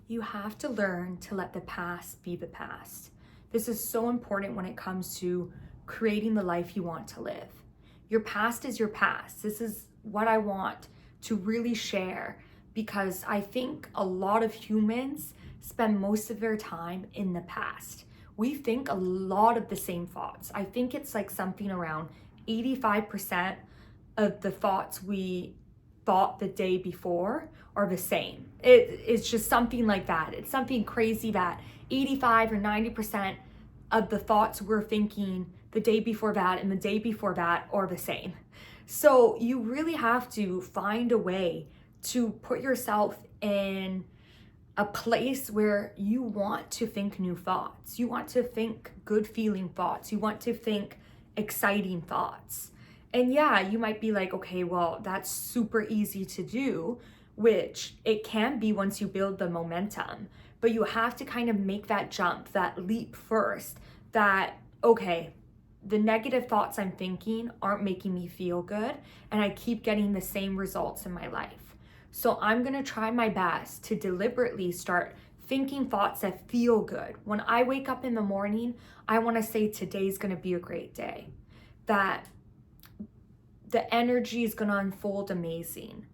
You have to learn to let the past be the past. This is so important when it comes to creating the life you want to live. Your past is your past. This is what I want to really share because I think a lot of humans spend most of their time in the past. We think a lot of the same thoughts. I think it's like something around 85% of the thoughts we thought the day before are the same. It's just something like that. It's something crazy that 85 or 90% of the thoughts we're thinking the day before that and the day before that are the same. So you really have to find a way to put yourself in a place where you want to think new thoughts. You want to think good feeling thoughts. You want to think exciting thoughts. And yeah, you might be like, okay, well, that's super easy to do, which it can be once you build the momentum. But you have to kind of make that jump, that leap first, that, okay, the negative thoughts I'm thinking aren't making me feel good, and I keep getting the same results in my life. So I'm gonna try my best to deliberately start thinking thoughts that feel good. When I wake up in the morning, I wanna say today's gonna be a great day. That the energy is gonna unfold amazing.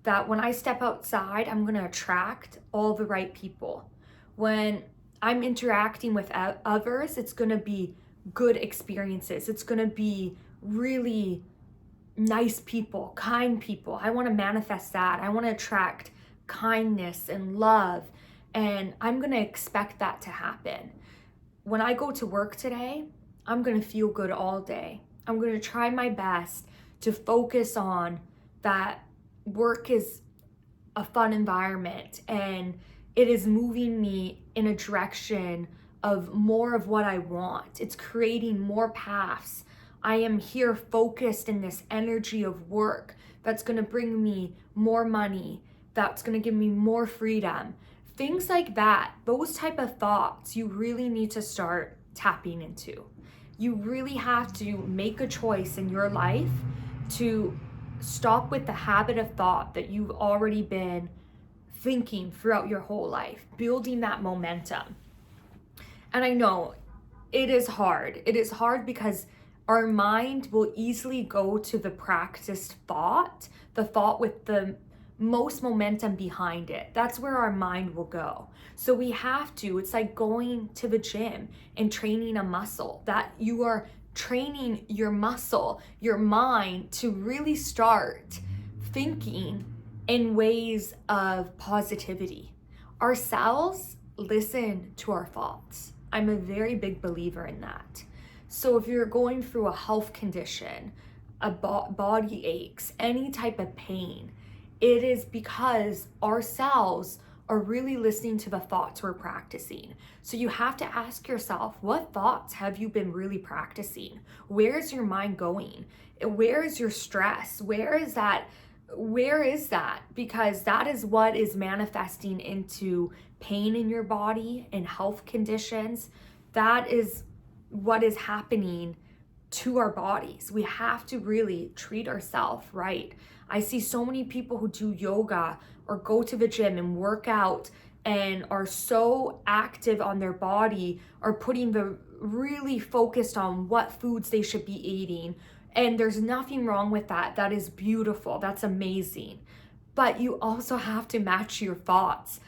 That when I step outside, I'm gonna attract all the right people. When I'm interacting with others, it's gonna be good experiences. It's gonna be really nice people, kind people. I wanna manifest that. I wanna attract kindness and love, and I'm gonna expect that to happen. When I go to work today, I'm gonna feel good all day. I'm gonna try my best to focus on that work is a fun environment and it is moving me in a direction of more of what I want. It's creating more paths. I am here focused in this energy of work that's gonna bring me more money, that's gonna give me more freedom. Things like that, those type of thoughts you really need to start tapping into. You really have to make a choice in your life to stop with the habit of thought that you've already been thinking throughout your whole life, building that momentum. And I know it is hard. It is hard because our mind will easily go to the practiced thought, the thought with the most momentum behind it. That's where our mind will go. So we have to, it's like going to the gym and training a muscle, that you are training your muscle, your mind to really start thinking in ways of positivity. Our cells listen to our thoughts. I'm a very big believer in that. So if you're going through a health condition, body aches, any type of pain, it is because our cells are really listening to the thoughts we're practicing. So you have to ask yourself, what thoughts have you been really practicing? Where is your mind going? Where is your stress? Where is that? Because that is what is manifesting into pain in your body and health conditions. That is what is happening to our bodies. We have to really treat ourselves right. I see so many people who do yoga or go to the gym and work out and are so active on their body, are putting the really focused on what foods they should be eating. And there's nothing wrong with that. That is beautiful. That's amazing. But you also have to match your thoughts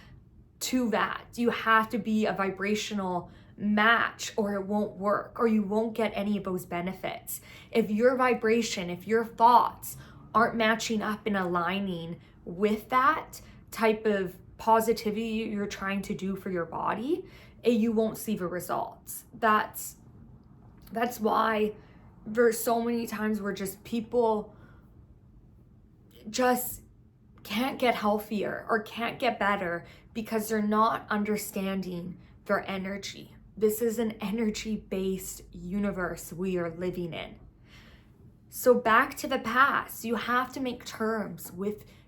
to that. You have to be a vibrational match or it won't work, or you won't get any of those benefits. If your vibration, if your thoughts aren't matching up and aligning with that type of positivity you're trying to do for your body, you won't see the results. That's why there's so many times where just people just can't get healthier or can't get better because they're not understanding their energy. This is an energy-based universe we are living in. So back to the past, you have to make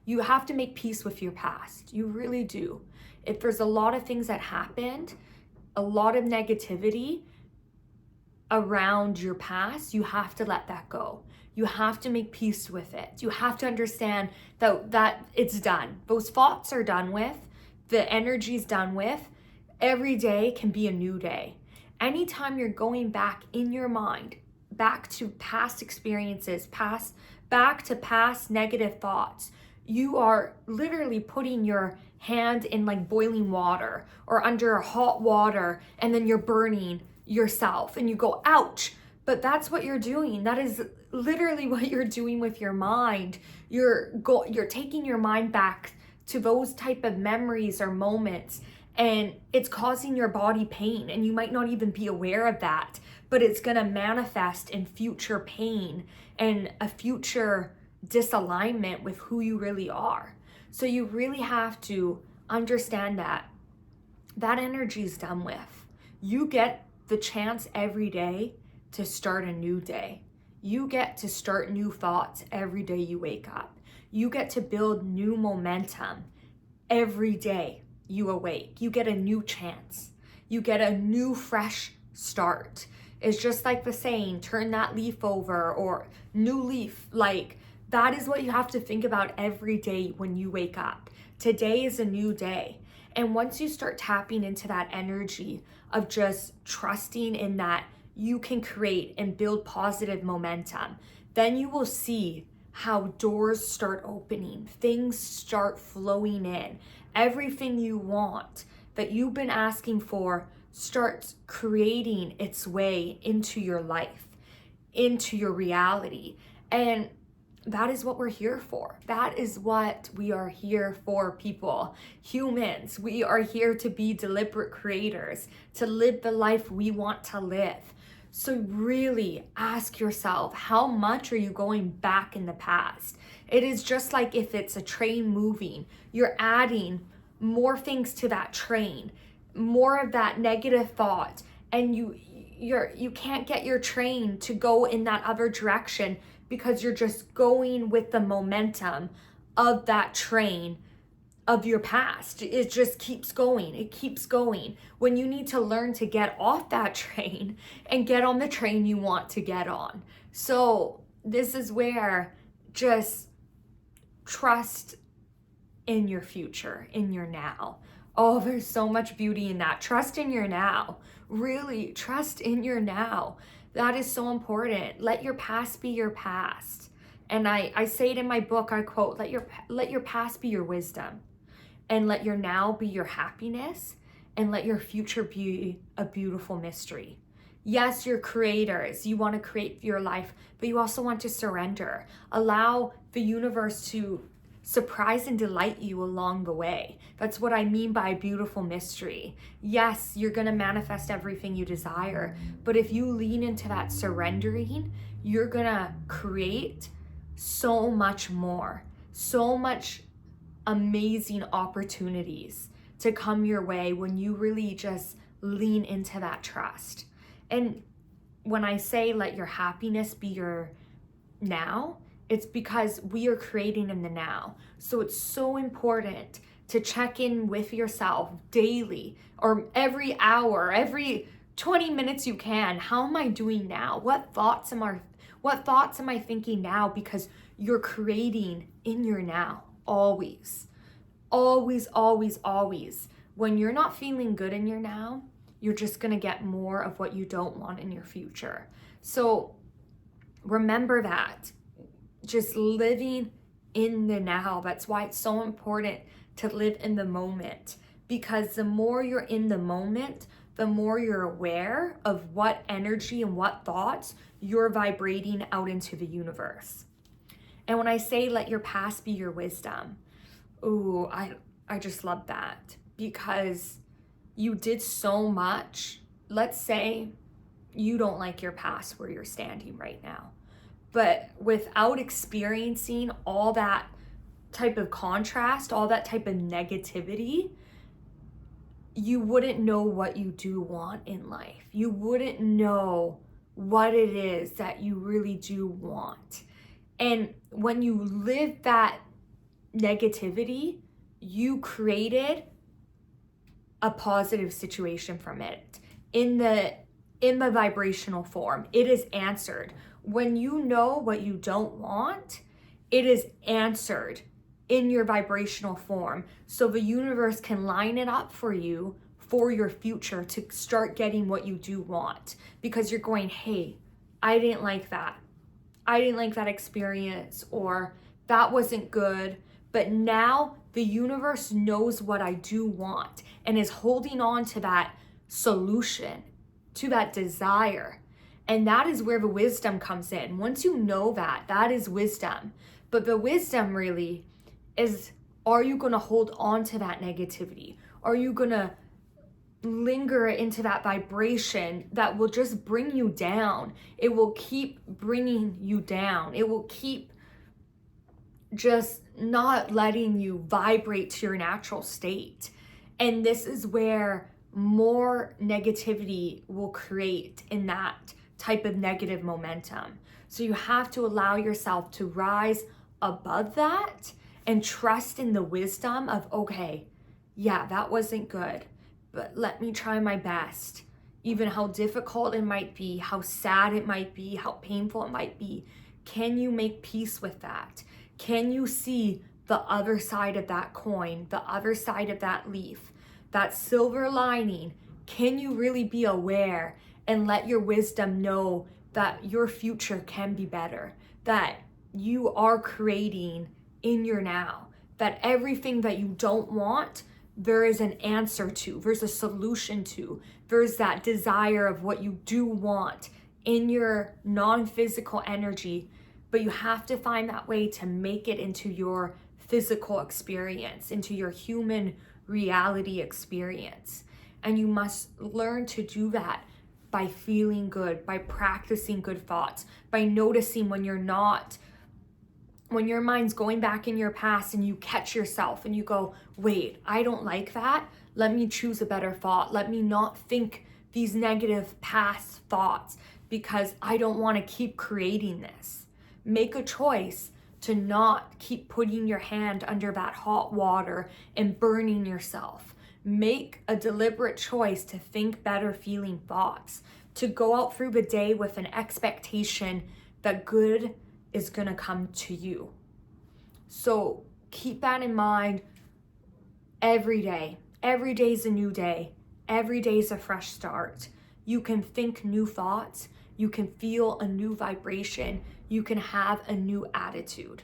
you have to make peace with your past. You really do. If there's a lot of things that happened, a lot of negativity around your past, you have to let that go. You have to make peace with it. You have to understand that it's done. Those thoughts are done with. the energy's done with, every day can be a new day. Anytime you're going back in your mind, back to past experiences, back to past negative thoughts, you are literally putting your hand in like boiling water or under hot water, and then you're burning yourself and you go, ouch. But that's what you're doing. That is literally what you're doing with your mind. You're taking your mind back to those type of memories or moments, and it's causing your body pain, and you might not even be aware of that, but it's going to manifest in future pain and a future disalignment with who you really are. So you really have to understand that energy is done with. You get the chance every day to start a new day. You get to start new thoughts every day you wake up. You get to build new momentum every day you awake. You get a new chance. You get a new fresh start. It's just like the saying, turn that leaf over, or new leaf. Like, that is what you have to think about every day when you wake up. Today is a new day. And once you start tapping into that energy of just trusting in that you can create and build positive momentum, then you will see how doors start opening, things start flowing in. Everything you want that you've been asking for starts creating its way into your life, into your reality. And that is what we're here for. That is what we are here for, people, humans. We are here to be deliberate creators, to live the life we want to live. So really ask yourself, how much are you going back in the past? It is just like if it's a train moving, you're adding more things to that train, more of that negative thought, and you can't get your train to go in that other direction because you're just going with the momentum of that train of your past. It just keeps going. It keeps going. When you need to learn to get off that train and get on the train you want to get on. So this is where just trust in your future, in your now. Oh, there's so much beauty in that. Trust in your now. Really, trust in your now. That is so important. Let your past be your past. And I say it in my book, I quote, let your past be your wisdom, and let your now be your happiness, and let your future be a beautiful mystery. Yes, you're creators. You want to create your life, but you also want to surrender. Allow the universe to surprise and delight you along the way. That's what I mean by a beautiful mystery. Yes, you're going to manifest everything you desire, but if you lean into that surrendering, you're going to create so much more, so much amazing opportunities to come your way when you really just lean into that trust. And when I say let your happiness be your now, it's because we are creating in the now. So it's so important to check in with yourself daily, or every hour, every 20 minutes you can. How am I doing now? What thoughts am I thinking now? Because you're creating in your now. Always, always, always, always. When you're not feeling good in your now, you're just going to get more of what you don't want in your future. So remember that. Just living in the now. That's why it's so important to live in the moment, because the more you're in the moment, the more you're aware of what energy and what thoughts you're vibrating out into the universe. And when I say let your past be your wisdom, ooh, I just love that, because you did so much. Let's say you don't like your past where you're standing right now, but without experiencing all that type of contrast, all that type of negativity, you wouldn't know what you do want in life. You wouldn't know what it is that you really do want. And when you live that negativity, you created a positive situation from it. In the vibrational form, it is answered. When you know what you don't want, it is answered in your vibrational form so the universe can line it up for you for your future to start getting what you do want. Because you're going, hey, I didn't like that. I didn't like that experience, or that wasn't good. But now the universe knows what I do want and is holding on to that solution, to that desire. And that is where the wisdom comes in. Once you know that, that is wisdom. But the wisdom really is, are you going to hold on to that negativity? Are you going to linger into that vibration that will just bring you down? It will keep bringing you down. It will keep just not letting you vibrate to your natural state. And this is where more negativity will create in that type of negative momentum. So you have to allow yourself to rise above that and trust in the wisdom of, okay, yeah, that wasn't good, but let me try my best. Even how difficult it might be, how sad it might be, how painful it might be. Can you make peace with that? Can you see the other side of that coin, the other side of that leaf, that silver lining? Can you really be aware and let your wisdom know that your future can be better, that you are creating in your now, that everything that you don't want, there is an answer to, there's a solution to, there's that desire of what you do want in your non-physical energy, but you have to find that way to make it into your physical experience, into your human reality experience. And you must learn to do that by feeling good, by practicing good thoughts, by noticing when you're not, when your mind's going back in your past and you catch yourself and you go, wait, I don't like that. Let me choose a better thought. Let me not think these negative past thoughts because I don't want to keep creating this. Make a choice to not keep putting your hand under that hot water and burning yourself. Make a deliberate choice to think better feeling thoughts, to go out through the day with an expectation that good is going to come to you. So keep that in mind every day. Every day is a new day. Every day is a fresh start. You can think new thoughts. You can feel a new vibration. You can have a new attitude.